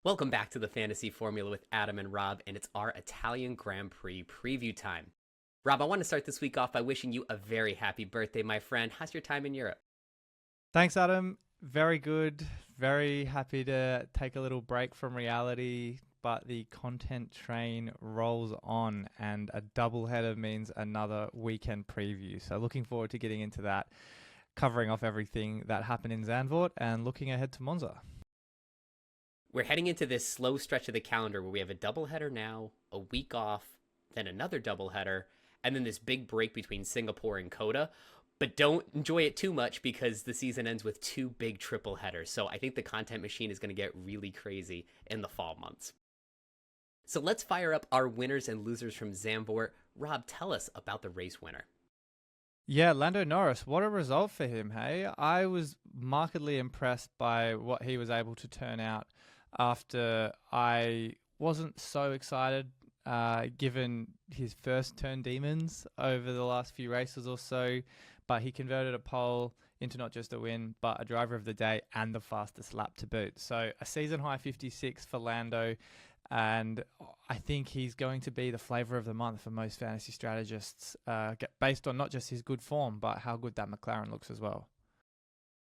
Welcome back to the Fantasy Formula with Adam and Rob, and it's our Italian Grand Prix preview time. Rob, I want to start this week off by wishing you a very happy birthday, my friend. How's your time in Europe? Thanks, Adam. Very good. Very happy to take a little break from reality, but the content train rolls on, and a doubleheader means another weekend preview. So looking forward to getting into that, covering off everything that happened in Zandvoort and looking ahead to Monza. We're heading into this slow stretch of the calendar where we have a doubleheader now, a week off, then another doubleheader, and then this big break between Singapore and Coda. But don't enjoy it too much because the season ends with two big triple headers. So I think the content machine is going to get really crazy in the fall months. So let's fire up our winners and losers from Zandvoort. Rob, tell us about the race winner. Yeah, Lando Norris, what a result for him, hey? I was markedly impressed by what he was able to turn out after I wasn't so excited given his first turn demons over the last few races or so, but he converted a pole into not just a win, but a driver of the day and the fastest lap to boot. So a season high 56 for Lando, and I think he's going to be the flavor of the month for most fantasy strategists, based on not just his good form, but how good that McLaren looks as well.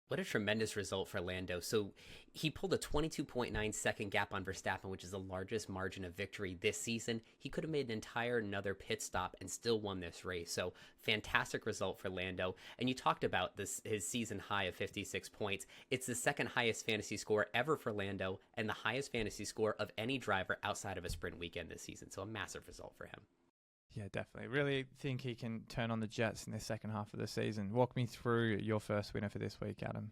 What a tremendous result for Lando. So he pulled a 22.9 second gap on Verstappen, which is the largest margin of victory this season. He could have made an entire another pit stop and still won this race. So fantastic result for Lando. And you talked about his season high of 56 points. It's the second highest fantasy score ever for Lando and the highest fantasy score of any driver outside of a sprint weekend this season. So a massive result for him. Yeah, definitely. Really think he can turn on the Jets in the second half of the season. Walk me through your first winner for this week, Adam.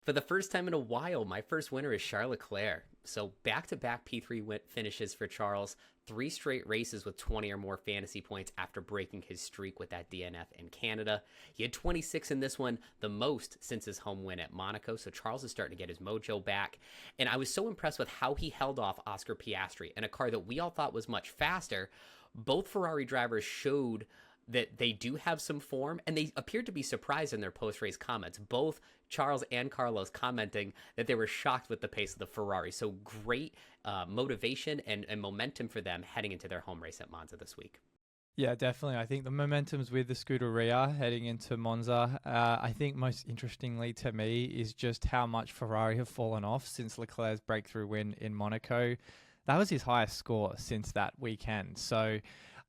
For the first time in a while, my first winner is Charles Leclerc. So back-to-back P3 finishes for Charles, 3 straight races with 20 or more fantasy points after breaking his streak with that DNF in Canada. He had 26 in this one, the most since his home win at Monaco, so Charles is starting to get his mojo back. And I was so impressed with how he held off Oscar Piastri in a car that we all thought was much faster. Both Ferrari drivers showed that they do have some form, and they appeared to be surprised in their post-race comments. Both Charles and Carlos commenting that they were shocked with the pace of the Ferrari. So great motivation and momentum for them heading into their home race at Monza this week. Yeah, definitely. I think the momentum's with the Scuderia heading into Monza. I think most interestingly to me is just how much Ferrari have fallen off since Leclerc's breakthrough win in Monaco. That was his highest score since that weekend. So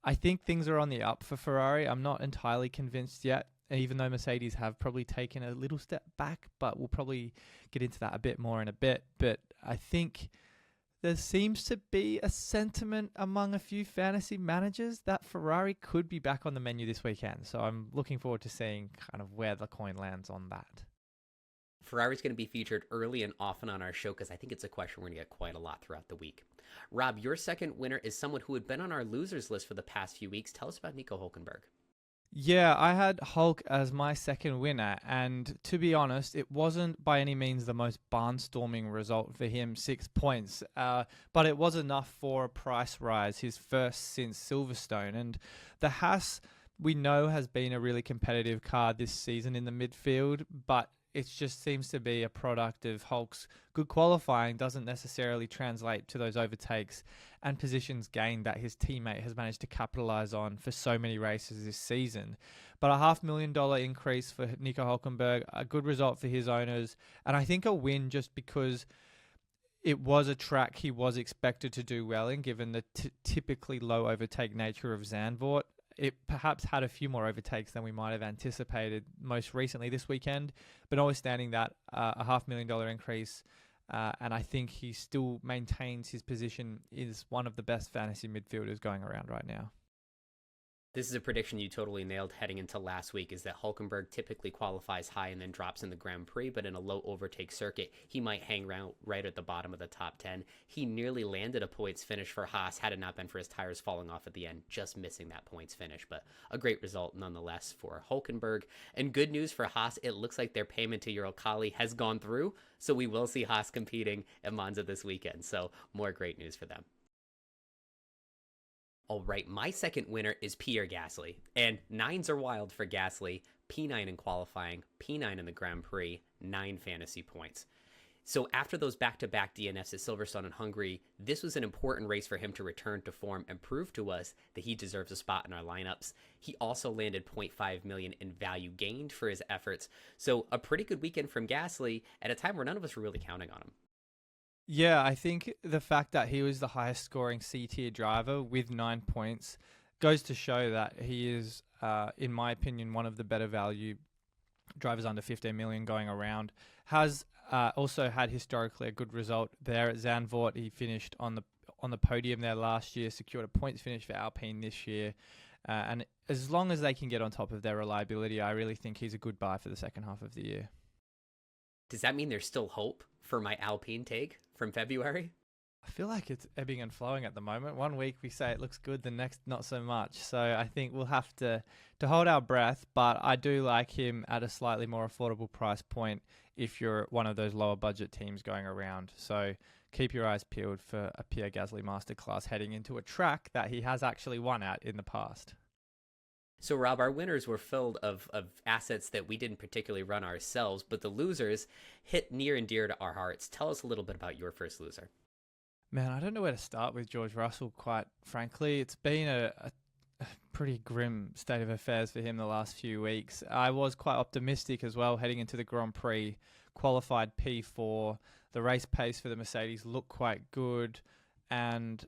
I think things are on the up for Ferrari. I'm not entirely convinced yet, even though Mercedes have probably taken a little step back, but we'll probably get into that a bit more in a bit. But I think there seems to be a sentiment among a few fantasy managers that Ferrari could be back on the menu this weekend. So I'm looking forward to seeing kind of where the coin lands on that. Ferrari's going to be featured early and often on our show because I think it's a question we're going to get quite a lot throughout the week. Rob, your second winner is someone who had been on our losers list for the past few weeks. Tell us about Nico Hülkenberg. Yeah, I had Hulk as my second winner, and to be honest, it wasn't by any means the most barnstorming result for him, 6 points, but it was enough for a price rise, his first since Silverstone. And the Haas, we know, has been a really competitive car this season in the midfield, but it just seems to be a product of Hulk's good qualifying, doesn't necessarily translate to those overtakes and positions gained that his teammate has managed to capitalize on for so many races this season. But a $500,000 increase for Nico Hülkenberg, a good result for his owners, and I think a win just because it was a track he was expected to do well in, given the typically low overtake nature of Zandvoort. It perhaps had a few more overtakes than we might have anticipated most recently this weekend, but notwithstanding that, a $500,000 increase, and I think he still maintains his position as one of the best fantasy midfielders going around right now. This is a prediction you totally nailed heading into last week, is that Hülkenberg typically qualifies high and then drops in the Grand Prix, but in a low overtake circuit, he might hang around right at the bottom of the top 10. He nearly landed a points finish for Haas had it not been for his tires falling off at the end, just missing that points finish, but a great result nonetheless for Hülkenberg. And good news for Haas, it looks like their payment to Uralkali has gone through, so we will see Haas competing at Monza this weekend, so more great news for them. All right, my second winner is Pierre Gasly, and 9s are wild for Gasly. P9 in qualifying, P9 in the Grand Prix, 9 fantasy points. So after those back-to-back DNFs at Silverstone and Hungary, this was an important race for him to return to form and prove to us that he deserves a spot in our lineups. He also landed $0.5 million in value gained for his efforts. So a pretty good weekend from Gasly at a time where none of us were really counting on him. Yeah, I think the fact that he was the highest scoring C-tier driver with 9 points goes to show that he is, in my opinion, one of the better value drivers under 15 million going around. Has also had historically a good result there at Zandvoort. He finished on the podium there last year, secured a points finish for Alpine this year. And as long as they can get on top of their reliability, I really think he's a good buy for the second half of the year. Does that mean there's still hope for my Alpine take from February? I feel like it's ebbing and flowing at the moment. One week we say it looks good, the next not so much. So I think we'll have to hold our breath, but I do like him at a slightly more affordable price point if you're one of those lower budget teams going around. So keep your eyes peeled for a Pierre Gasly masterclass heading into a track that he has actually won at in the past. So, Rob, our winners were filled of assets that we didn't particularly run ourselves, but the losers hit near and dear to our hearts. Tell us a little bit about your first loser. Man, I don't know where to start with George Russell, quite frankly. It's been a pretty grim state of affairs for him the last few weeks. I was quite optimistic as well heading into the Grand Prix, qualified P4. The race pace for the Mercedes looked quite good, and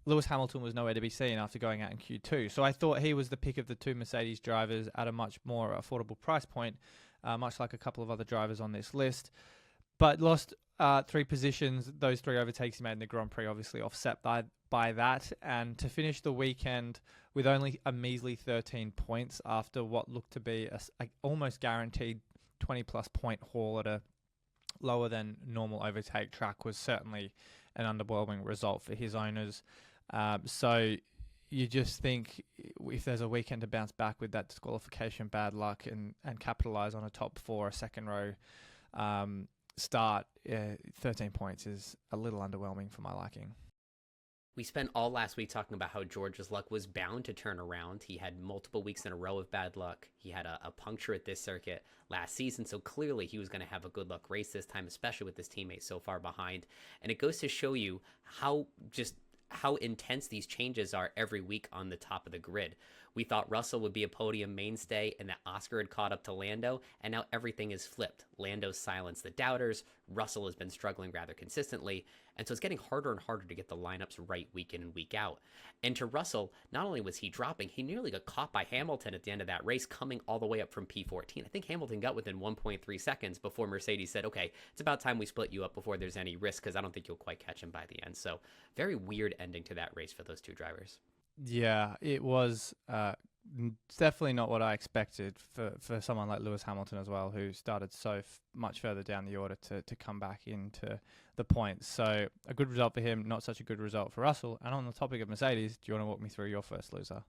Lewis Hamilton was nowhere to be seen after going out in Q2. So I thought he was the pick of the two Mercedes drivers at a much more affordable price point, much like a couple of other drivers on this list. But lost 3 positions. Those 3 overtakes he made in the Grand Prix obviously offset by that. And to finish the weekend with only a measly 13 points after what looked to be a almost guaranteed 20-plus point haul at a lower than normal overtake track was certainly an underwhelming result for his owners. So you just think if there's a weekend to bounce back with that disqualification, bad luck, and capitalize on a top 4, a second row start, 13 points is a little underwhelming for my liking. We spent all last week talking about how George's luck was bound to turn around. He had multiple weeks in a row of bad luck. He had a puncture at this circuit last season, so clearly he was going to have a good luck race this time, especially with his teammates so far behind. And it goes to show you how intense these changes are every week on the top of the grid. We thought Russell would be a podium mainstay and that Oscar had caught up to Lando, and now everything is flipped. Lando's silenced the doubters. Russell has been struggling rather consistently, and so it's getting harder and harder to get the lineups right week in and week out. And to Russell, not only was he dropping, he nearly got caught by Hamilton at the end of that race, coming all the way up from P14. I think Hamilton got within 1.3 seconds before Mercedes said, okay, it's about time we split you up before there's any risk, because I don't think you'll quite catch him by the end. So very weird ending to that race for those two drivers. Yeah, it was definitely not what I expected for someone like Lewis Hamilton as well, who started so much further down the order to come back into the points. So a good result for him, not such a good result for Russell. And on the topic of Mercedes, do you want to walk me through your first loser?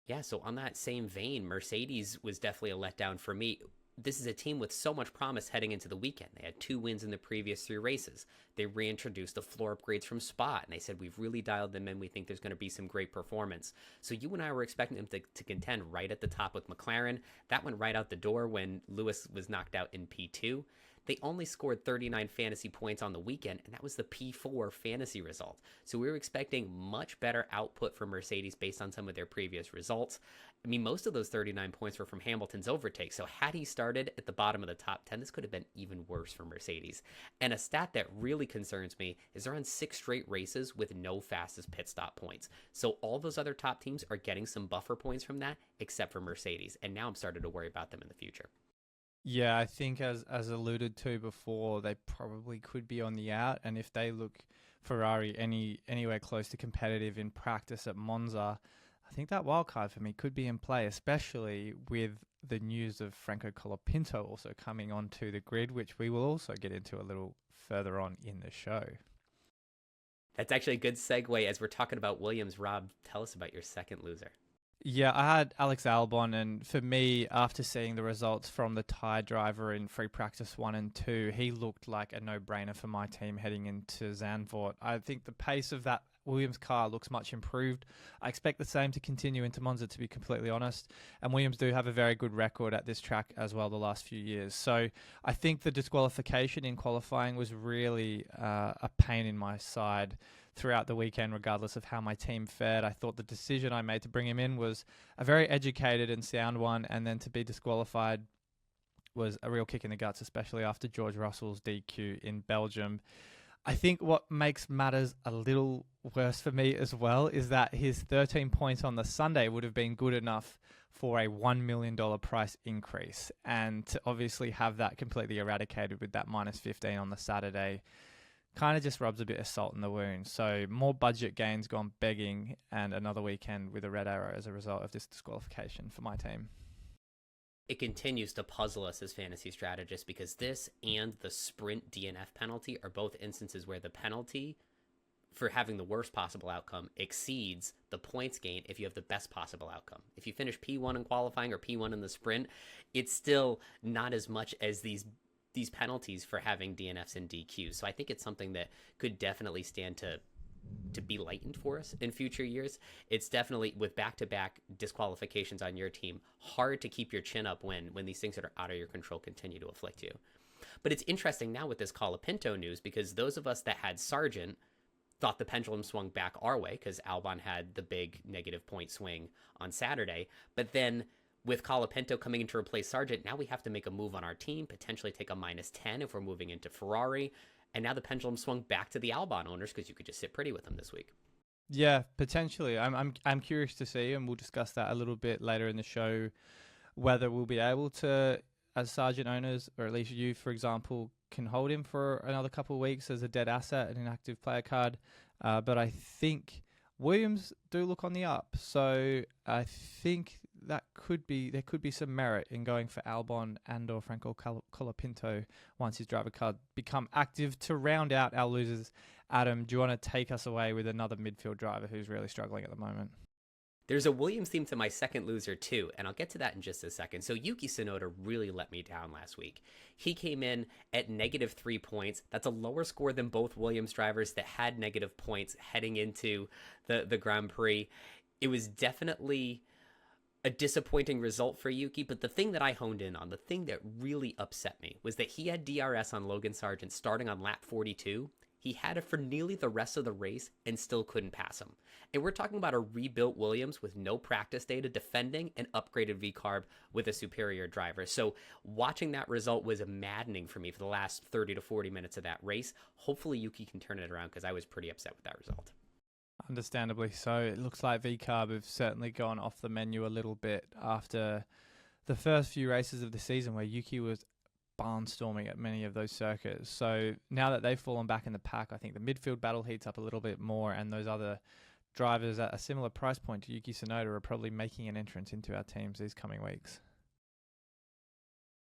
Yeah, so on that same vein, Mercedes was definitely a letdown for me. This is a team with so much promise heading into the weekend. They had 2 wins in the previous 3 races. They reintroduced the floor upgrades from Spa, and they said, we've really dialed them in. We think there's going to be some great performance. So you and I were expecting them to contend right at the top with McLaren. That went right out the door when Lewis was knocked out in P2. They only scored 39 fantasy points on the weekend, and that was the P4 fantasy result. So we were expecting much better output from Mercedes based on some of their previous results. I mean, most of those 39 points were from Hamilton's overtake, so had he started at the bottom of the top 10, this could have been even worse for Mercedes. And a stat that really concerns me is they're on 6 straight races with no fastest pit stop points. So all those other top teams are getting some buffer points from that, except for Mercedes, and now I'm starting to worry about them in the future. Yeah, I think as alluded to before, they probably could be on the out, and if they look Ferrari anywhere close to competitive in practice at Monza, I think that wildcard for me could be in play, especially with the news of Franco Colapinto also coming onto the grid, which we will also get into a little further on in the show. That's actually a good segue as we're talking about Williams. Rob, tell us about your second loser. Yeah, I had Alex Albon, and for me, after seeing the results from the Thai driver in free practice 1 and 2, he looked like a no-brainer for my team heading into Zandvoort. I think the pace of that Williams' car looks much improved. I expect the same to continue into Monza, to be completely honest. And Williams do have a very good record at this track as well the last few years. So I think the disqualification in qualifying was really a pain in my side throughout the weekend, regardless of how my team fared. I thought the decision I made to bring him in was a very educated and sound one, and then to be disqualified was a real kick in the guts, especially after George Russell's DQ in Belgium. I think what makes matters a little worse for me as well is that his 13 points on the Sunday would have been good enough for a $1 million price increase. And to obviously have that completely eradicated with that minus 15 on the Saturday kind of just rubs a bit of salt in the wound. So more budget gains gone begging, and another weekend with a red arrow as a result of this disqualification for my team. It continues to puzzle us as fantasy strategists because this and the sprint DNF penalty are both instances where the penalty for having the worst possible outcome exceeds the points gain if you have the best possible outcome. If you finish P1 in qualifying or P1 in the sprint, it's still not as much as these penalties for having DNFs and DQs. So I think it's something that could definitely stand to be lightened for us in future years. It's definitely, with back-to-back disqualifications on your team, hard to keep your chin up when these things that are out of your control continue to afflict you. But it's interesting now with this Colapinto news, because those of us that had Sargeant thought the pendulum swung back our way because Albon had the big negative point swing on Saturday. But then with Colapinto coming in to replace Sargeant, now we have to make a move on our team, potentially take a minus 10 if we're moving into Ferrari. And now the pendulum swung back to the Albon owners because you could just sit pretty with them this week. Yeah, potentially. I'm curious to see, and we'll discuss that a little bit later in the show, whether we'll be able to, as Sargeant owners, or at least you, for example, can hold him for another couple of weeks as a dead asset and an active player card. But I think Williams do look on the up, so I think there could be some merit in going for Albon and or Franco Colapinto once his driver card become active to round out our losers. Adam, do you want to take us away with another midfield driver who's really struggling at the moment? There's a Williams theme to my second loser too, and I'll get to that in just a second. So Yuki Tsunoda really let me down last week. He came in at -3 points. That's a lower score than both Williams drivers that had negative points heading into the Grand Prix. It was definitely a disappointing result for Yuki, but the thing that I honed in on, the thing that really upset me, was that he had DRS on Logan Sargeant starting on lap 42. He had it for nearly the rest of the race and still couldn't pass him. And we're talking about a rebuilt Williams with no practice data defending an upgraded VCARB with a superior driver. So watching that result was maddening for me for the last 30 to 40 minutes of that race. Hopefully Yuki can turn it around because I was pretty upset with that result. Understandably so. It looks like VCARB have certainly gone off the menu a little bit after the first few races of the season where Yuki was barnstorming at many of those circuits. So now that they've fallen back in the pack, I think the midfield battle heats up a little bit more, and those other drivers at a similar price point to Yuki Tsunoda are probably making an entrance into our teams these coming weeks.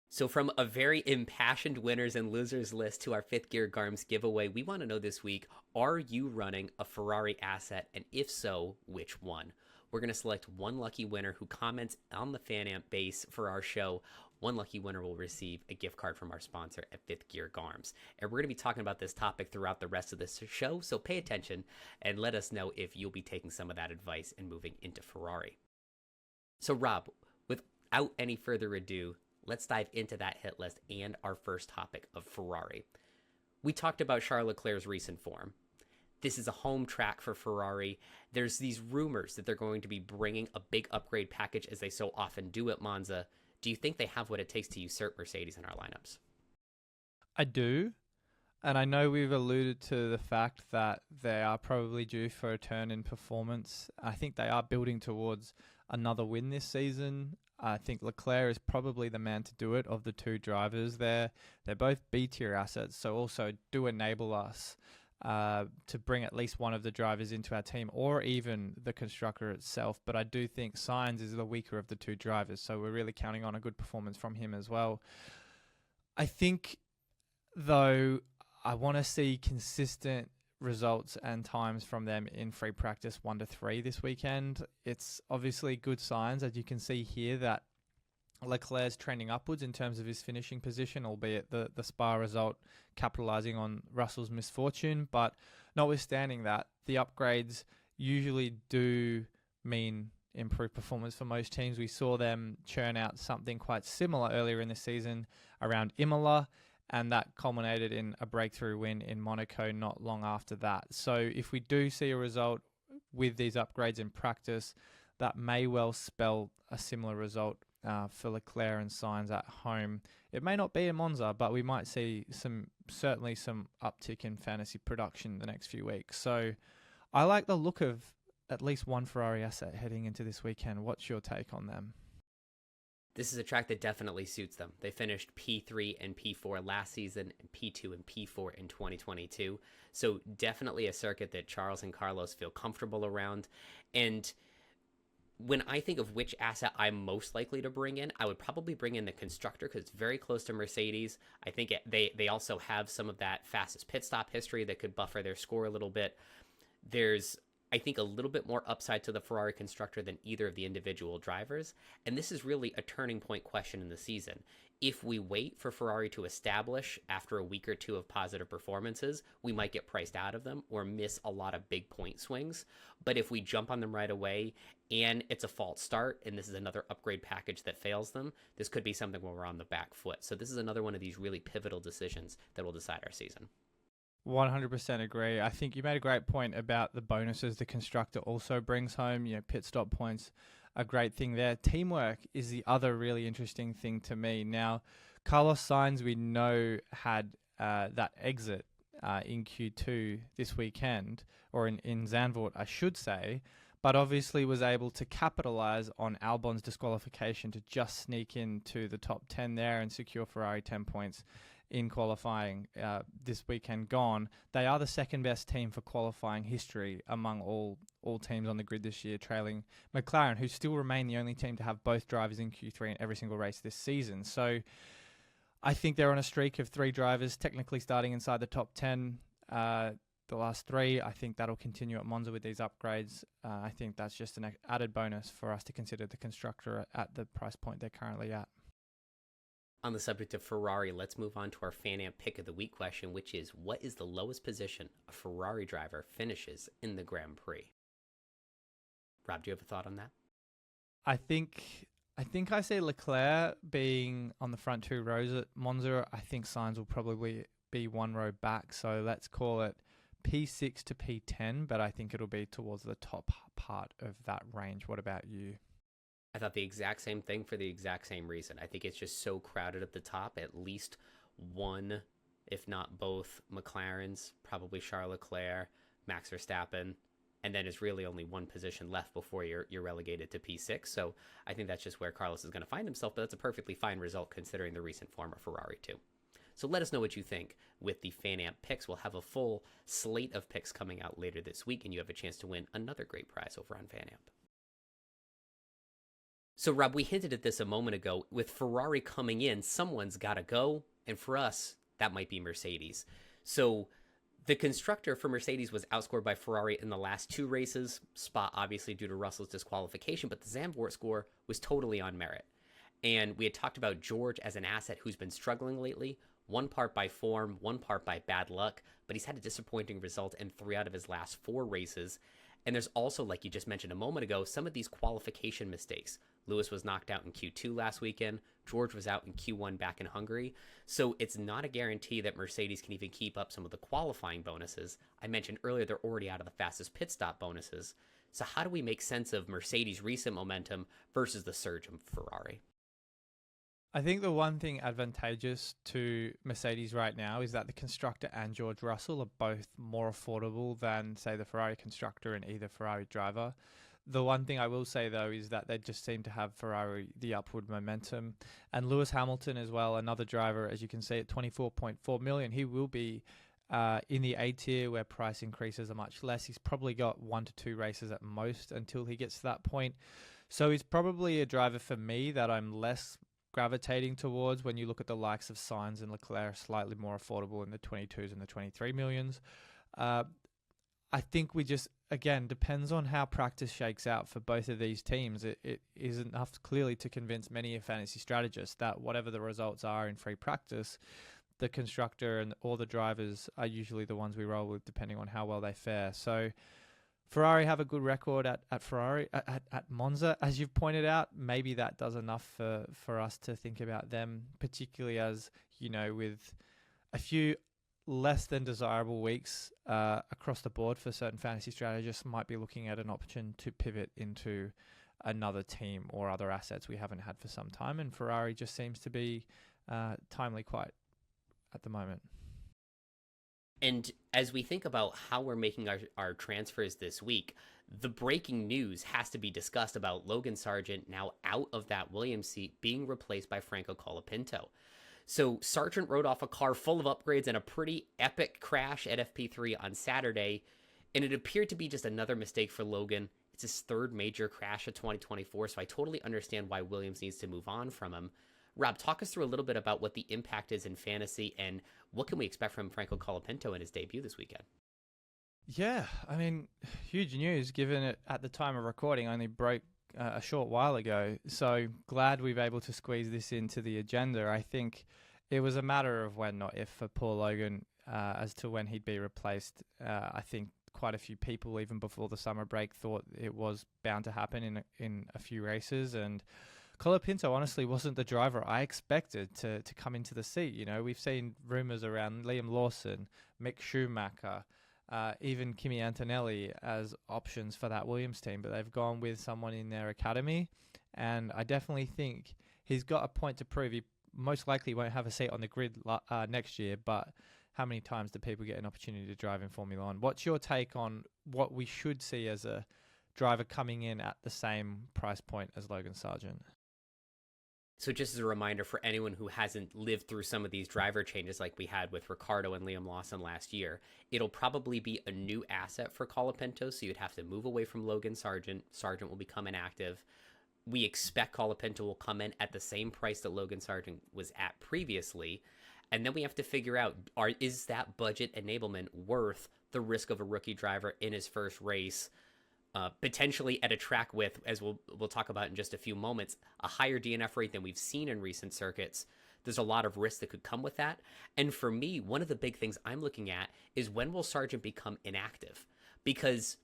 So from a very impassioned winners and losers list to our Fifth Gear Garms giveaway, we want to know this week, are you running a Ferrari asset? And if so, which one? We're going to select one lucky winner who comments on the Fan Amp base for our show. One lucky winner will receive a gift card from our sponsor at Fifth Gear Garms. And we're going to be talking about this topic throughout the rest of this show, so pay attention and let us know if you'll be taking some of that advice and moving into Ferrari. So Rob, without any further ado, let's dive into that hit list and our first topic of Ferrari. We talked about Charles Leclerc's recent form. This is a home track for Ferrari. There's these rumors that they're going to be bringing a big upgrade package as they so often do at Monza. Do you think they have what it takes to usurp Mercedes in our lineups? I do. And I know we've alluded to the fact that they are probably due for a turn in performance. I think they are building towards another win this season. I think Leclerc is probably the man to do it of the two drivers there. They're both B-tier assets, so also do enable us to bring at least one of the drivers into our team, or even the constructor itself. But I do think Sainz is the weaker of the two drivers, so we're really counting on a good performance from him as well. I think, though, I want to see consistent results and times from them in free practice 1 to 3 this weekend. It's obviously good signs, as you can see here, that Leclerc's trending upwards in terms of his finishing position, albeit the Spa result capitalising on Russell's misfortune. But notwithstanding that, the upgrades usually do mean improved performance for most teams. We saw them churn out something quite similar earlier in the season around Imola, and that culminated in a breakthrough win in Monaco not long after that. So if we do see a result with these upgrades in practice, that may well spell a similar result for Leclerc and Sainz at home. It may not be in Monza, but we might see certainly some uptick in fantasy production the next few weeks. So I like the look of at least one Ferrari asset heading into this weekend. What's your take on them? This is a track that definitely suits them. They finished P3 and P4 last season, and P2 and P4 in 2022. So definitely a circuit that Charles and Carlos feel comfortable around. And when I think of which asset I'm most likely to bring in, I would probably bring in the constructor because it's very close to Mercedes. I think they also have some of that fastest pit stop history that could buffer their score a little bit. There's, I think, a little bit more upside to the Ferrari constructor than either of the individual drivers. And this is really a turning point question in the season. If we wait for Ferrari to establish after a week or two of positive performances, we might get priced out of them or miss a lot of big point swings. But if we jump on them right away and it's a false start and this is another upgrade package that fails them, this could be something where we're on the back foot. So this is another one of these really pivotal decisions that will decide our season. 100% agree. I think you made a great point about the bonuses the constructor also brings home. Pit stop points, a great thing there. Teamwork is the other really interesting thing to me. Now, Carlos Sainz, we know, had that exit in Q2 this weekend, or in Zandvoort, I should say, but obviously was able to capitalize on Albon's disqualification to just sneak into the top 10 there and secure Ferrari 10 points in qualifying this weekend gone. They are the second best team for qualifying history among all teams on the grid this year, trailing McLaren, who still remain the only team to have both drivers in Q3 in every single race this season. So I think they're on a streak of 3 drivers technically starting inside the top 10 the last 3. I think that'll continue at Monza with these upgrades. I think that's just an added bonus for us to consider the constructor at the price point they're currently at. On the subject of Ferrari, let's move on to our Fan Amp Pick of the Week question, which is, what is the lowest position a Ferrari driver finishes in the Grand Prix? Rob, do you have a thought on that? I think I see Leclerc being on the front 2 rows at Monza. I think Sainz will probably be 1 row back, so let's call it P6 to P10, but I think it'll be towards the top part of that range. What about you? I thought the exact same thing for the exact same reason. I think it's just so crowded at the top. At least one, if not both, McLarens, probably Charles Leclerc, Max Verstappen, and then it's really only one position left before you're relegated to P6. So I think that's just where Carlos is going to find himself, but that's a perfectly fine result considering the recent form of Ferrari too. So let us know what you think with the Fan Amp picks. We'll have a full slate of picks coming out later this week, and you have a chance to win another great prize over on Fan Amp. So, Rob, we hinted at this a moment ago. With Ferrari coming in, someone's got to go. And for us, that might be Mercedes. So the constructor for Mercedes was outscored by Ferrari in the last 2 races. Spa, obviously, due to Russell's disqualification. But the Zandvoort score was totally on merit. And we had talked about George as an asset who's been struggling lately. 1 part by form, 1 part by bad luck. But he's had a disappointing result in 3 out of his last 4 races. And there's also, like you just mentioned a moment ago, some of these qualification mistakes. Lewis was knocked out in Q2 last weekend. George was out in Q1 back in Hungary. So it's not a guarantee that Mercedes can even keep up some of the qualifying bonuses. I mentioned earlier they're already out of the fastest pit stop bonuses. So how do we make sense of Mercedes' recent momentum versus the surge of Ferrari? I think the one thing advantageous to Mercedes right now is that the constructor and George Russell are both more affordable than, say, the Ferrari constructor and either Ferrari driver. The one thing I will say, though, is that they just seem to have Ferrari the upward momentum. And Lewis Hamilton as well, another driver, as you can see, at 24.4 million. He will be in the A tier where price increases are much less. He's probably got 1 to 2 races at most until he gets to that point. So he's probably a driver for me that I'm less gravitating towards when you look at the likes of Sainz and Leclerc, slightly more affordable in the 22s and the 23 millions. I think we just, again, depends on how practice shakes out for both of these teams. It isn't enough clearly to convince many fantasy strategists that whatever the results are in free practice, the constructor and all the drivers are usually the ones we roll with depending on how well they fare. So Ferrari have a good record at Monza, as you've pointed out. Maybe that does enough for us to think about them, particularly as, with a few less than desirable weeks across the board for certain fantasy strategists, might be looking at an option to pivot into another team or other assets we haven't had for some time. And Ferrari just seems to be timely quite at the moment. And as we think about how we're making our transfers this week, the breaking news has to be discussed about Logan Sargeant now out of that Williams seat, being replaced by Franco Colapinto. So Sargeant rode off a car full of upgrades and a pretty epic crash at FP3 on Saturday, and it appeared to be just another mistake for Logan. It's his third major crash of 2024, so I totally understand why Williams needs to move on from him. Rob, talk us through a little bit about what the impact is in fantasy and what can we expect from Franco Colapinto in his debut this weekend? Yeah, I mean, huge news given it at the time of recording only broke a short while ago. So glad we've able to squeeze this into the agenda. I think it was a matter of when, not if, for poor Logan as to when he'd be replaced. I think quite a few people, even before the summer break, thought it was bound to happen in a few races. And Colapinto honestly wasn't the driver I expected to come into the seat. We've seen rumours around Liam Lawson, Mick Schumacher, even Kimi Antonelli as options for that Williams team, but they've gone with someone in their academy. And I definitely think he's got a point to prove. He most likely won't have a seat on the grid next year, but how many times do people get an opportunity to drive in Formula One? What's your take on what we should see as a driver coming in at the same price point as Logan Sargeant? So just as a reminder for anyone who hasn't lived through some of these driver changes like we had with Ricciardo and Liam Lawson last year, it'll probably be a new asset for Colapinto, so you'd have to move away from Logan Sargeant. Sargeant will become inactive. We expect Colapinto will come in at the same price that Logan Sargeant was at previously, and then we have to figure out, is that budget enablement worth the risk of a rookie driver in his first race? Potentially at a track with, as we'll talk about in just a few moments, a higher DNF rate than we've seen in recent circuits. There's a lot of risk that could come with that. And for me, one of the big things I'm looking at is when will Sargeant become inactive? Because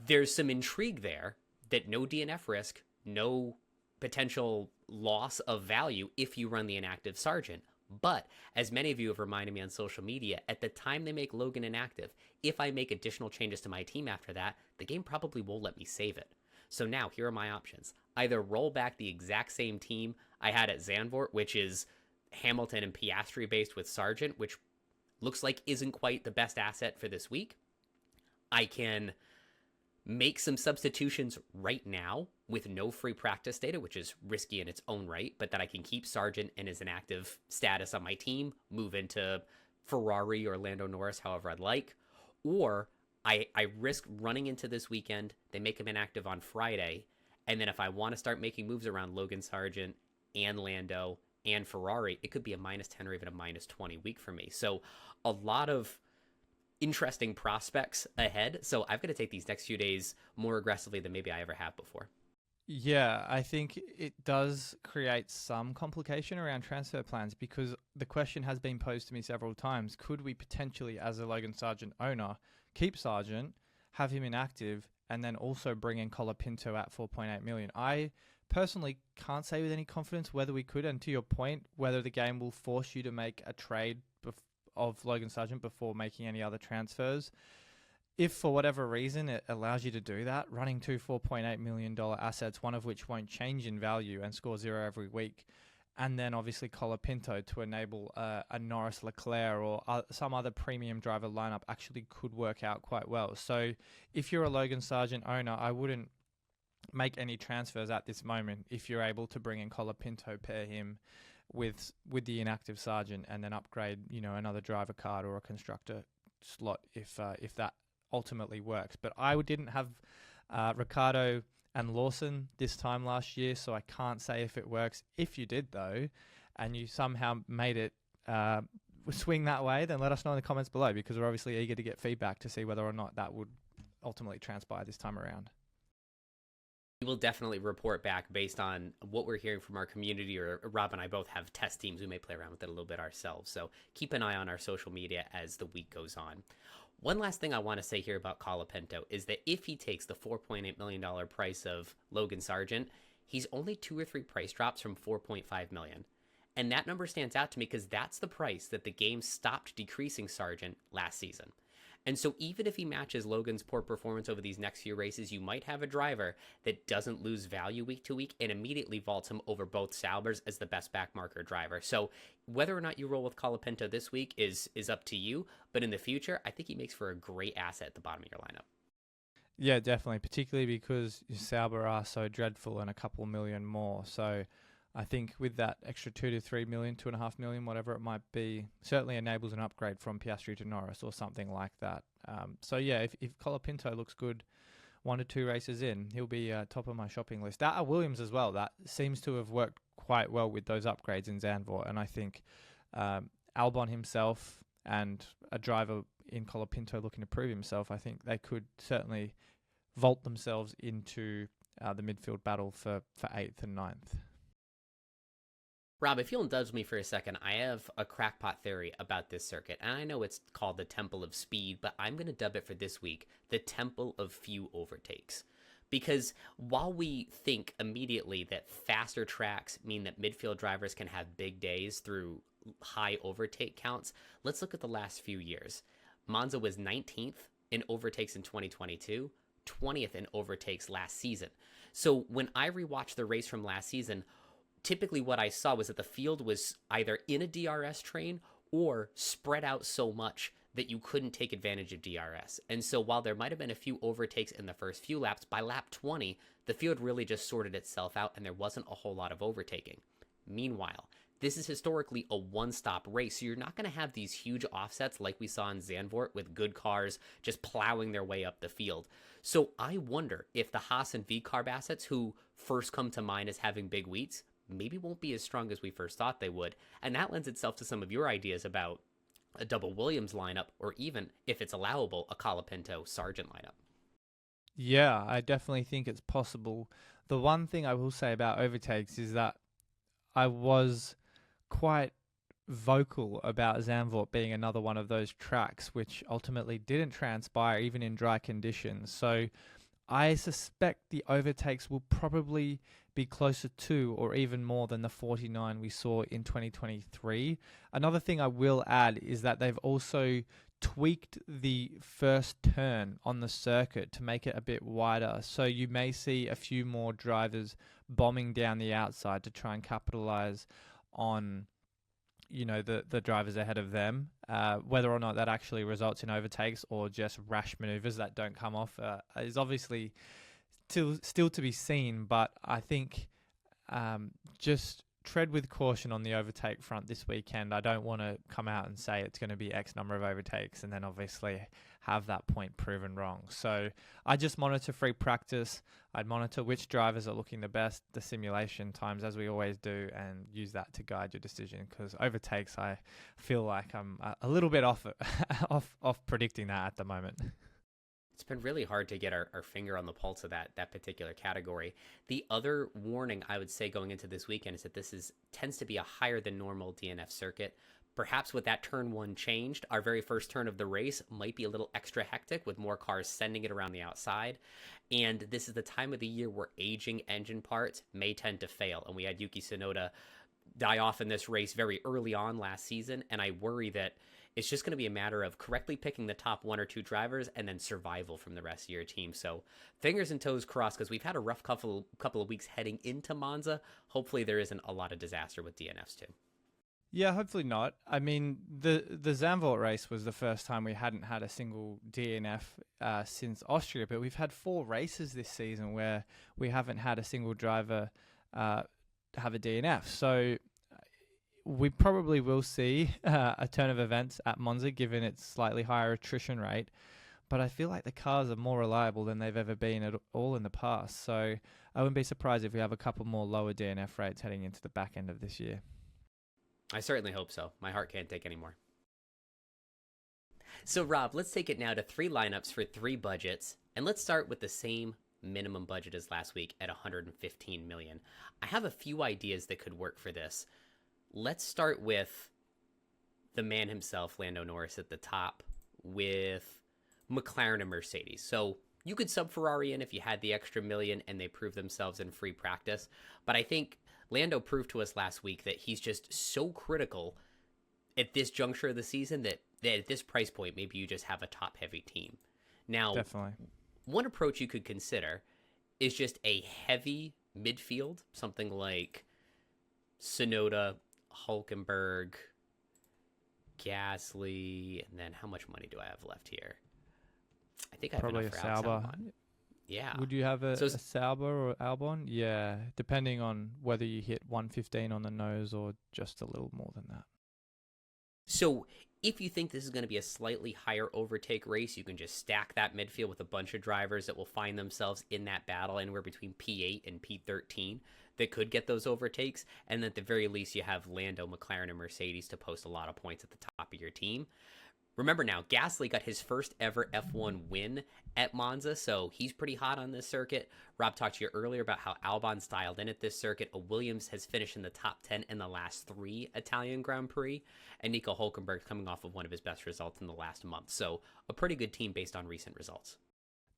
there's some intrigue there that no DNF risk, no potential loss of value if you run the inactive Sargeant. But as many of you have reminded me on social media, at the time they make Logan inactive, if I make additional changes to my team after that, the game probably won't let me save it. So now here are my options. Either roll back the exact same team I had at Zandvoort, which is Hamilton and Piastri based with Sargeant, which looks like isn't quite the best asset for this week. I can make some substitutions right now with no free practice data, which is risky in its own right, but that I can keep Sargeant in his inactive status on my team, move into Ferrari or Lando Norris, however I'd like. Or I risk running into this weekend, they make him inactive on Friday, and then if I want to start making moves around Logan Sargeant and Lando and Ferrari, it could be a -10 or even a -20 week for me. So a lot of interesting prospects ahead. So I've got to take these next few days more aggressively than maybe I ever have before. Yeah, I think it does create some complication around transfer plans because the question has been posed to me several times. Could we potentially, as a Logan Sargeant owner, keep Sargeant, have him inactive, and then also bring in Colapinto at 4.8 million? I personally can't say with any confidence whether we could, and to your point, whether the game will force you to make a trade of Logan Sargeant before making any other transfers. If for whatever reason it allows you to do that, running two $4.8 million assets, one of which won't change in value and score 0 every week, and then obviously Colapinto to enable a Norris Leclerc or some other premium driver lineup actually could work out quite well. So if you're a Logan Sargeant owner, I wouldn't make any transfers at this moment if you're able to bring in Colapinto, pair him with the inactive Sargeant, and then upgrade, another driver card or a constructor slot if that ultimately works. But I didn't have Ricciardo and Lawson this time last year, so I can't say if it works. If you did though, and you somehow made it swing that way, then let us know in the comments below, because we're obviously eager to get feedback to see whether or not that would ultimately transpire this time around. We will definitely report back based on what we're hearing from our community, or Rob and I both have test teams. We may play around with it a little bit ourselves. So keep an eye on our social media as the week goes on. One last thing I want to say here about Colapinto is that if he takes the $4.8 million price of Logan Sargeant, he's only 2 or 3 price drops from $4.5 million. And that number stands out to me because that's the price that the game stopped decreasing Sargeant last season. And so even if he matches Logan's poor performance over these next few races, you might have a driver that doesn't lose value week to week and immediately vaults him over both Saubers as the best backmarker driver. So whether or not you roll with Colapinto this week is up to you. But in the future, I think he makes for a great asset at the bottom of your lineup. Yeah, definitely, particularly because Sauber are so dreadful and a couple million more. So I think with that extra 2 to 3 million, 2.5 million, whatever it might be, certainly enables an upgrade from Piastri to Norris or something like that. So yeah, if Colapinto looks good 1 to 2 races in, he'll be top of my shopping list. Williams as well, that seems to have worked quite well with those upgrades in Zandvoort. And I think Albon himself and a driver in Colapinto looking to prove himself, I think they could certainly vault themselves into the midfield battle for 8th and 9th. Rob, if you'll indulge me for a second, I have a crackpot theory about this circuit, and I know it's called the Temple of Speed, but I'm going to dub it for this week the Temple of Few Overtakes. Because while we think immediately that faster tracks mean that midfield drivers can have big days through high overtake counts, let's look at the last few years. Monza was 19th in overtakes in 2022, 20th in overtakes last season. So when I rewatched the race from last season, typically what I saw was that the field was either in a DRS train or spread out so much that you couldn't take advantage of DRS. And so while there might have been a few overtakes in the first few laps, by lap 20, the field really just sorted itself out and there wasn't a whole lot of overtaking. Meanwhile, this is historically a one-stop race, so you're not going to have these huge offsets like we saw in Zandvoort with good cars just plowing their way up the field. So I wonder if the Haas and V-Carb assets, who first come to mind as having big wheats, maybe won't be as strong as we first thought they would. And that lends itself to some of your ideas about a double Williams lineup, or even, if it's allowable, a Colapinto Sargeant lineup. Yeah, I definitely think it's possible. The one thing I will say about overtakes is that I was quite vocal about Zandvoort being another one of those tracks which ultimately didn't transpire even in dry conditions. So I suspect the overtakes will probably be closer to or even more than the 49 we saw in 2023. Another thing I will add is that they've also tweaked the first turn on the circuit to make it a bit wider. So you may see a few more drivers bombing down the outside to try and capitalize on, you know, the drivers ahead of them. Whether or not that actually results in overtakes or just rash maneuvers that don't come off is obviously still to be seen. But I think just tread with caution on the overtake front this weekend. I don't want to come out and say it's going to be X number of overtakes and then obviously have that point proven wrong. So I just monitor free practice. I'd monitor which drivers are looking the best, the simulation times, as we always do, and use that to guide your decision. Because overtakes, I feel like I'm a little bit off predicting that at the moment. It's been really hard to get our finger on the pulse of that particular category. The other warning I would say going into this weekend is that this tends to be a higher than normal DNF circuit. Perhaps with that turn 1 changed, our very first turn of the race might be a little extra hectic with more cars sending it around the outside. And this is the time of the year where aging engine parts may tend to fail. And we had Yuki Tsunoda die off in this race very early on last season. And I worry that it's just going to be a matter of correctly picking the top 1 or 2 drivers and then survival from the rest of your team. So fingers and toes crossed, because we've had a rough couple of weeks heading into Monza. Hopefully there isn't a lot of disaster with DNFs too. Yeah, hopefully not. I mean, the Zandvoort race was the first time we hadn't had a single DNF since Austria, but we've had 4 races this season where we haven't had a single driver have a DNF. So we probably will see a turn of events at Monza, given its slightly higher attrition rate. But I feel like the cars are more reliable than they've ever been at all in the past. So I wouldn't be surprised if we have a couple more lower DNF rates heading into the back end of this year. I certainly hope so. My heart can't take any more. So Rob, let's take it now to 3 lineups for 3 budgets, And let's start with the same minimum budget as last week at 115 million. I have a few ideas that could work for this. Let's start with the man himself, Lando Norris, at the top with McLaren and Mercedes. So you could sub Ferrari in if you had the extra million and they prove themselves in free practice. But I think Lando proved to us last week that he's just so critical at this juncture of the season that at this price point, maybe you just have a top-heavy team. Now, Definitely. One approach you could consider is just a heavy midfield, something like Tsunoda, Hülkenberg, Gasly, and then how much money do I have left here? I think I have Probably enough a for Alex Sauber. Albon. Yeah. Would you have a Sauber or Albon? Yeah, depending on whether you hit 115 on the nose or just a little more than that. So if you think this is going to be a slightly higher overtake race, you can just stack that midfield with a bunch of drivers that will find themselves in that battle anywhere between P8 and P13 that could get those overtakes. And at the very least, you have Lando, McLaren, and Mercedes to post a lot of points at the top of your team. Remember now, Gasly got his first ever F1 win at Monza, so he's pretty hot on this circuit. Rob talked to you earlier about how Albon styled in at this circuit. A Williams has finished in the top 10 in the last 3 Italian Grand Prix, and Nico Hülkenberg coming off of one of his best results in the last month. So a pretty good team based on recent results.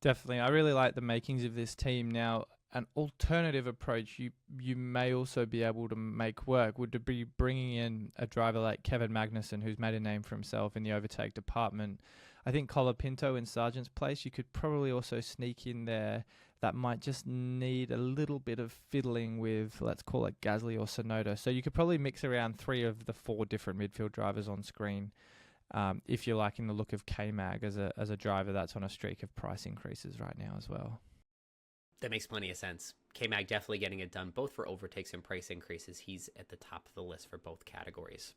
Definitely. I really like the makings of this team. Now, an alternative approach you may also be able to make work would be bringing in a driver like Kevin Magnussen, who's made a name for himself in the overtake department. I think Colapinto in Sargeant's place, you could probably also sneak in there that might just need a little bit of fiddling with, let's call it Gasly or Tsunoda. So you could probably mix around 3 of the 4 different midfield drivers on screen. If you're liking the look of K-Mag as a driver that's on a streak of price increases right now as well. That makes plenty of sense. K-Mag definitely getting it done, both for overtakes and price increases. He's at the top of the list for both categories.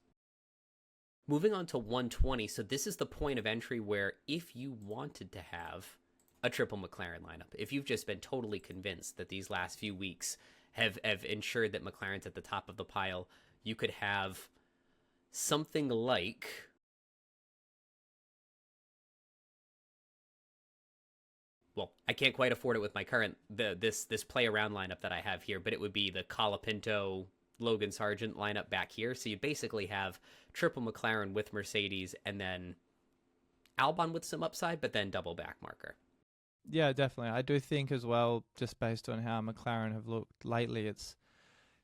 Moving on to 120, so this is the point of entry where if you wanted to have a triple McLaren lineup, if you've just been totally convinced that these last few weeks have ensured that McLaren's at the top of the pile, you could have something like... Well, I can't quite afford it with my current this play around lineup that I have here, but it would be the Colapinto, Logan Sargeant lineup back here. So you basically have triple McLaren with Mercedes and then Albon with some upside, but then double back marker. Yeah, definitely. I do think as well, just based on how McLaren have looked lately, it's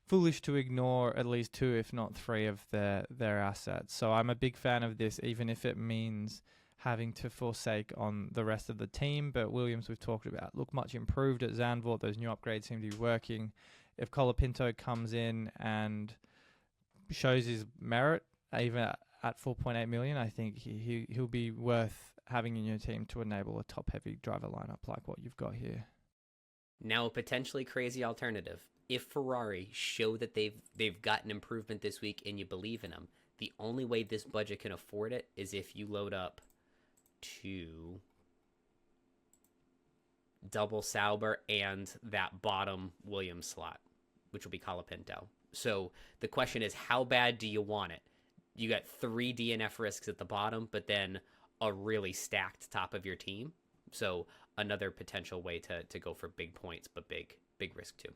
foolish to ignore at least 2, if not 3 of their assets. So I'm a big fan of this, even if it means having to forsake on the rest of the team. But Williams, we've talked about, look much improved at Zandvoort. Those new upgrades seem to be working. If Colapinto comes in and shows his merit, even at 4.8 million, I think he'll be worth having in your team to enable a top-heavy driver lineup like what you've got here. Now, a potentially crazy alternative. If Ferrari show that they've got an improvement this week and you believe in them, the only way this budget can afford it is if you load up to double Sauber and that bottom Williams slot, which will be Colapinto. So the question is, how bad do you want it? You got 3 DNF risks at the bottom, but then a really stacked top of your team. So another potential way to go for big points, but big risk too.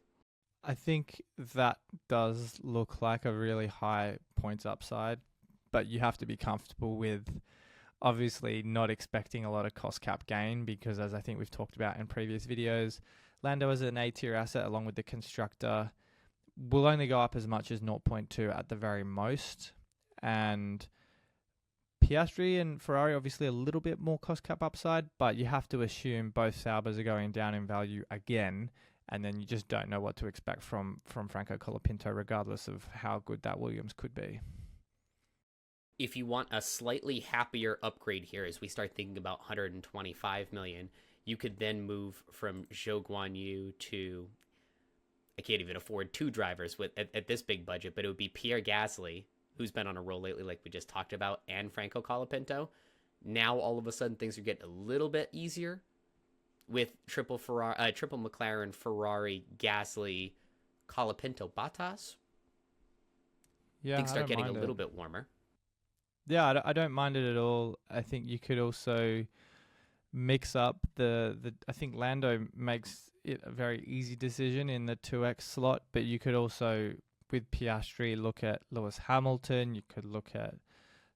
I think that does look like a really high points upside, but you have to be comfortable with obviously not expecting a lot of cost cap gain, because as I think we've talked about in previous videos, Lando as an A-tier asset along with the constructor will only go up as much as 0.2 at the very most. And Piastri and Ferrari obviously a little bit more cost cap upside, but you have to assume both Saubers are going down in value again, and then you just don't know what to expect from Franco Colapinto regardless of how good that Williams could be. If you want a slightly happier upgrade here as we start thinking about 125 million, you could then move from Zhou Guanyu to, I can't even afford 2 drivers at this big budget, but it would be Pierre Gasly, who's been on a roll lately like we just talked about, and Franco Colapinto. Now all of a sudden things are getting a little bit easier with triple McLaren, Ferrari, Gasly, Colapinto, Bottas. Yeah, things start getting a little bit warmer. Yeah, I don't mind it at all. I think you could also mix up I think Lando makes it a very easy decision in the 2X slot, but you could also, with Piastri, look at Lewis Hamilton, you could look at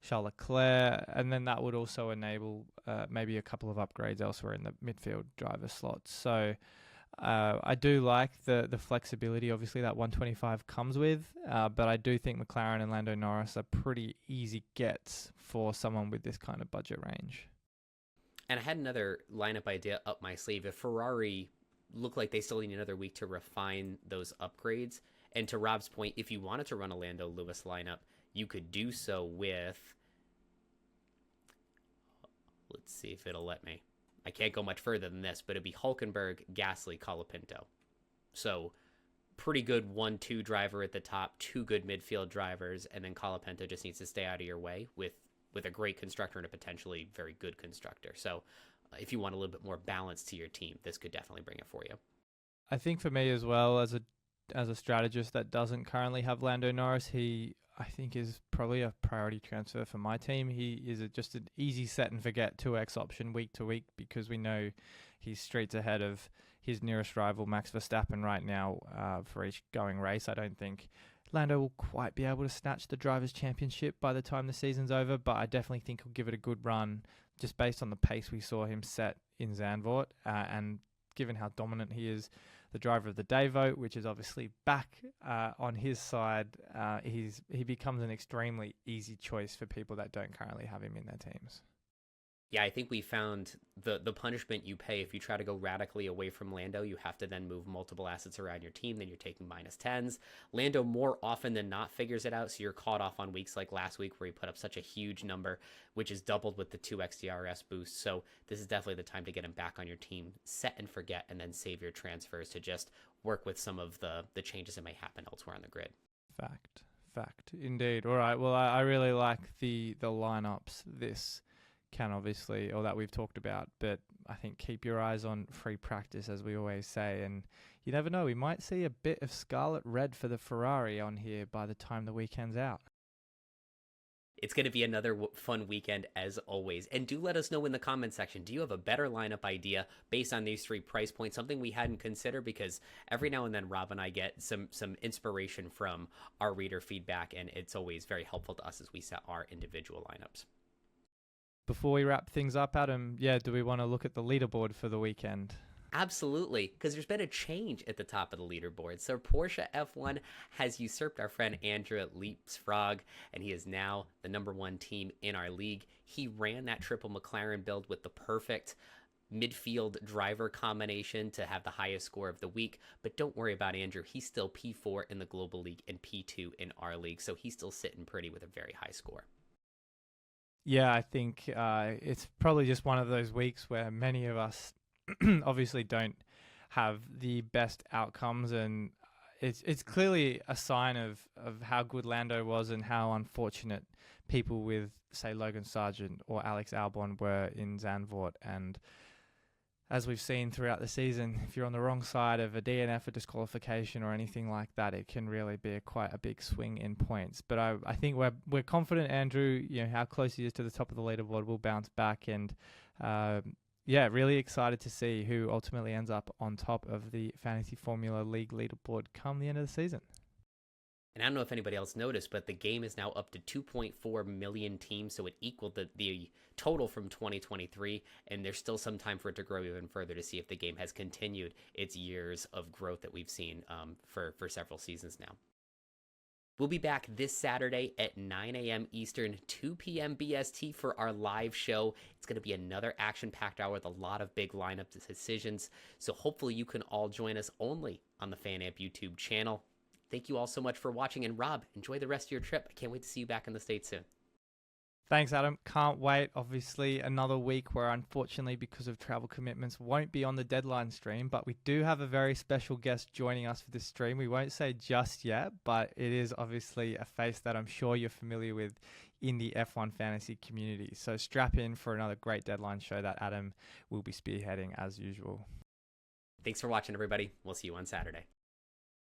Charles Leclerc, and then that would also enable maybe a couple of upgrades elsewhere in the midfield driver slots. So I do like the flexibility, obviously, that 125 comes with, but I do think McLaren and Lando Norris are pretty easy gets for someone with this kind of budget range. And I had another lineup idea up my sleeve. If Ferrari look like they still need another week to refine those upgrades, and to Rob's point, if you wanted to run a Lando Lewis lineup, you could do so with, let's see if it'll let me. I can't go much further than this, but it'd be Hülkenberg, Gasly, Colapinto. So pretty good 1-2 driver at the top, 2 good midfield drivers, and then Colapinto just needs to stay out of your way with a great constructor and a potentially very good constructor. So if you want a little bit more balance to your team, this could definitely bring it for you. I think for me as well, as a strategist that doesn't currently have Lando Norris, he, I think, is probably a priority transfer for my team. He is just an easy set and forget 2X option week to week, because we know he's streets ahead of his nearest rival, Max Verstappen, right now for each going race. I don't think Lando will quite be able to snatch the Drivers' Championship by the time the season's over, but I definitely think he'll give it a good run just based on the pace we saw him set in Zandvoort, and given how dominant he is. The driver of the day vote, which is obviously back on his side, he becomes an extremely easy choice for people that don't currently have him in their teams. Yeah, I think we found the punishment you pay if you try to go radically away from Lando. You have to then move multiple assets around your team. Then you're taking -10s. Lando more often than not figures it out, so you're caught off on weeks like last week where he put up such a huge number, which is doubled with the 2x DRS boost. So this is definitely the time to get him back on your team, set and forget, and then save your transfers to just work with some of the changes that may happen elsewhere on the grid. Fact, indeed. All right, well, I really like the lineups this can obviously, or that we've talked about, but I think keep your eyes on free practice, as we always say, and you never know, we might see a bit of scarlet red for the Ferrari on here by the time the weekend's out. It's going to be another fun weekend as always. And do let us know in the comment section, do you have a better lineup idea based on these 3 price points, something we hadn't considered? Because every now and then Rob and I get some inspiration from our reader feedback, and it's always very helpful to us as we set our individual lineups. Before we wrap things up, Adam, do we want to look at the leaderboard for the weekend? Absolutely, because there's been a change at the top of the leaderboard. So Porsche F1 has usurped our friend Andrew at Leapsfrog, and he is now the #1 team in our league. He ran that triple McLaren build with the perfect midfield driver combination to have the highest score of the week. But don't worry about Andrew. He's still P4 in the Global League and P2 in our league, so he's still sitting pretty with a very high score. Yeah, I think it's probably just one of those weeks where many of us obviously don't have the best outcomes, and it's clearly a sign of how good Lando was and how unfortunate people with, say, Logan Sargeant or Alex Albon were in Zandvoort. And as we've seen throughout the season, if you're on the wrong side of a DNF, a disqualification, or anything like that, it can really be quite a big swing in points. But I think we're confident, Andrew, how close he is to the top of the leaderboard will bounce back, and really excited to see who ultimately ends up on top of the Fantasy Formula League leaderboard come the end of the season. And I don't know if anybody else noticed, but the game is now up to 2.4 million teams, so it equaled the total from 2023, and there's still some time for it to grow even further to see if the game has continued its years of growth that we've seen for several seasons now. We'll be back this Saturday at 9 a.m. Eastern, 2 p.m. BST for our live show. It's going to be another action-packed hour with a lot of big lineup decisions, so hopefully you can all join us only on the FanAmp YouTube channel. Thank you all so much for watching, and Rob, enjoy the rest of your trip. I can't wait to see you back in the States soon. Thanks, Adam. Can't wait. Obviously, another week where, unfortunately, because of travel commitments, won't be on the deadline stream, but we do have a very special guest joining us for this stream. We won't say just yet, but it is obviously a face that I'm sure you're familiar with in the F1 fantasy community. So strap in for another great deadline show that Adam will be spearheading as usual. Thanks for watching, everybody. We'll see you on Saturday.